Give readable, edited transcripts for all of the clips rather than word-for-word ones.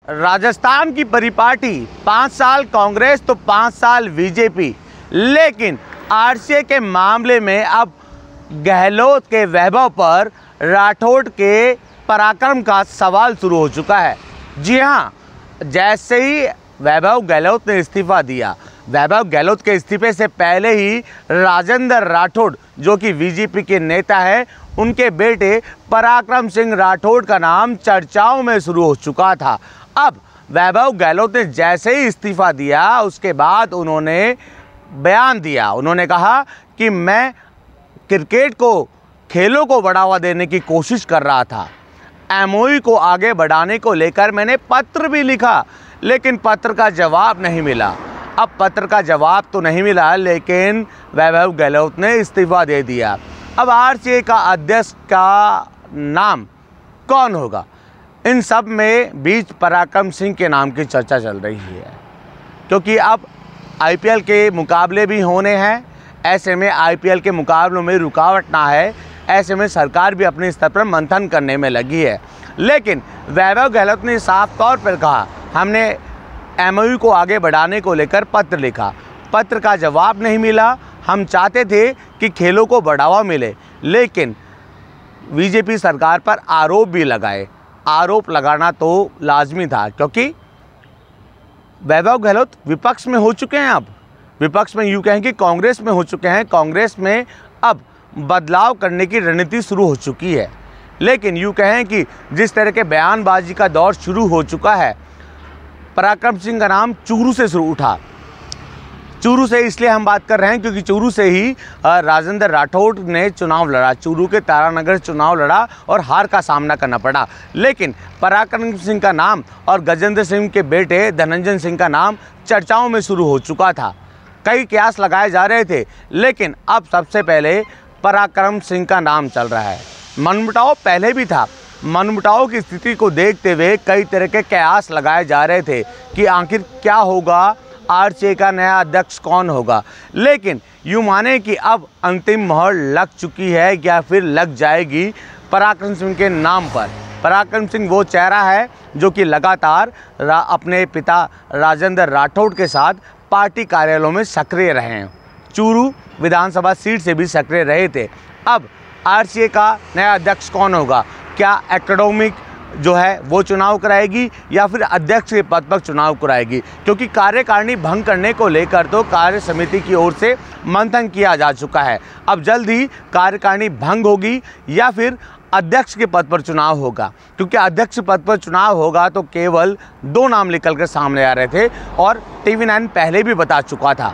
राजस्थान की परिपाटी 5 साल कांग्रेस तो 5 साल बीजेपी, लेकिन आरसीए के मामले में अब गहलोत के वैभव पर राठौड़ के पराक्रम का सवाल शुरू हो चुका है। जी हाँ, जैसे ही वैभव गहलोत ने इस्तीफ़ा दिया, वैभव गहलोत के इस्तीफे से पहले ही राजेंद्र राठौड़ जो कि बीजेपी के नेता है, उनके बेटे पराक्रम सिंह राठौड़ का नाम चर्चाओं में शुरू हो चुका था। अब वैभव गहलोत ने जैसे ही इस्तीफ़ा दिया, उसके बाद उन्होंने बयान दिया। उन्होंने कहा कि मैं क्रिकेट को, खेलों को बढ़ावा देने की कोशिश कर रहा था। एमओयू को आगे बढ़ाने को लेकर मैंने पत्र भी लिखा, लेकिन पत्र का जवाब नहीं मिला। अब पत्र का जवाब तो नहीं मिला, लेकिन वैभव गहलोत ने इस्तीफ़ा दे दिया। अब आरसीए का अध्यक्ष का नाम कौन होगा? इन सब में बीच पराक्रम सिंह के नाम की चर्चा चल रही है, क्योंकि अब आईपीएल के मुकाबले भी होने हैं। ऐसे में आईपीएल के मुकाबलों में रुकावट ना है, ऐसे में सरकार भी अपने स्तर पर मंथन करने में लगी है। लेकिन वैभव गहलोत ने साफ तौर पर कहा, हमने एमओयू को आगे बढ़ाने को लेकर पत्र लिखा, पत्र का जवाब नहीं मिला। हम चाहते थे कि खेलों को बढ़ावा मिले, लेकिन बीजेपी सरकार पर आरोप भी लगाए। आरोप लगाना तो लाजमी था, क्योंकि वैभव गहलोत विपक्ष में हो चुके हैं। अब विपक्ष में यूँ कहें कि कांग्रेस में हो चुके हैं। कांग्रेस में अब बदलाव करने की रणनीति शुरू हो चुकी है। लेकिन यूँ कहें कि जिस तरह के बयानबाजी का दौर शुरू हो चुका है, पराक्रम सिंह का नाम चूरू से शुरू उठा। चूरू से इसलिए हम बात कर रहे हैं क्योंकि चूरू से ही राजेंद्र राठौड़ ने चुनाव लड़ा, चूरू के तारानगर चुनाव लड़ा और हार का सामना करना पड़ा। लेकिन पराक्रम सिंह का नाम और गजेंद्र सिंह के बेटे धनंजय सिंह का नाम चर्चाओं में शुरू हो चुका था। कई कयास लगाए जा रहे थे, लेकिन अब सबसे पहले पराक्रम सिंह का नाम चल रहा है। मनमुटाव पहले भी था। मनमुटाव की स्थिति को देखते हुए कई तरह के कयास लगाए जा रहे थे कि आखिर क्या होगा, आरसीए का नया अध्यक्ष कौन होगा। लेकिन यूँ माने कि अब अंतिम मोहर लग चुकी है या फिर लग जाएगी पराक्रम सिंह के नाम पर। पराक्रम सिंह वो चेहरा है जो कि लगातार अपने पिता राजेंद्र राठौड़ के साथ पार्टी कार्यालयों में सक्रिय रहे हैं। चूरू विधानसभा सीट से भी सक्रिय रहे थे। अब आरसीए का नया अध्यक्ष कौन होगा? क्या एकेडमिक जो है वो चुनाव कराएगी या फिर अध्यक्ष के पद पर चुनाव कराएगी? क्योंकि कार्यकारिणी भंग करने को लेकर तो कार्य समिति की ओर से मंथन किया जा चुका है। अब जल्द ही कार्यकारिणी भंग होगी या फिर अध्यक्ष के पद पर चुनाव होगा, क्योंकि अध्यक्ष पद पर चुनाव होगा तो केवल 2 नाम निकल कर सामने आ रहे थे और TV9 पहले भी बता चुका था,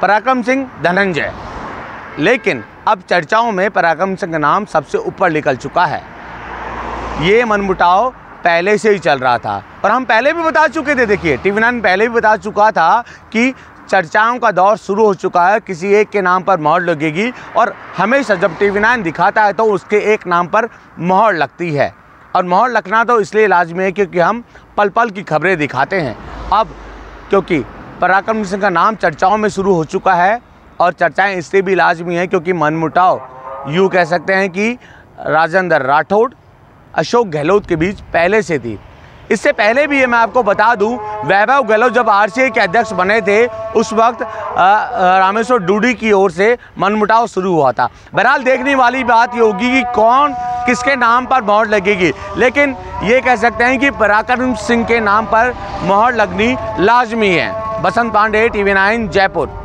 पराक्रम सिंह, धनंजय। लेकिन अब चर्चाओं में पराक्रम सिंह का नाम सबसे ऊपर निकल चुका है। ये मनमुटाव पहले से ही चल रहा था और हम पहले भी बता चुके थे। देखिए, TV9 पहले भी बता चुका था कि चर्चाओं का दौर शुरू हो चुका है, किसी एक के नाम पर मोहर लगेगी और हमेशा जब TV9 दिखाता है तो उसके एक नाम पर मोहर लगती है। और मोहर लगना तो इसलिए लाजमी है क्योंकि हम पल पल की खबरें दिखाते हैं। अब क्योंकि पराक्रम सिंह का नाम चर्चाओं में शुरू हो चुका है और चर्चाएं इसलिए भी लाजमी है क्योंकि मनमुटाव यूँ कह सकते हैं कि राजेंद्र राठौड़, अशोक गहलोत के बीच पहले से थी। इससे पहले भी ये मैं आपको बता दूं, वैभव गहलोत जब आरसीए के अध्यक्ष बने थे उस वक्त रामेश्वर डूडी की ओर से मनमुटाव शुरू हुआ था। बहरहाल देखने वाली बात ये होगी कि कौन किसके नाम पर मोहर लगेगी, लेकिन ये कह सकते हैं कि पराक्रम सिंह के नाम पर मोहर लगनी लाजमी है। बसंत पांडे, TV9 जयपुर।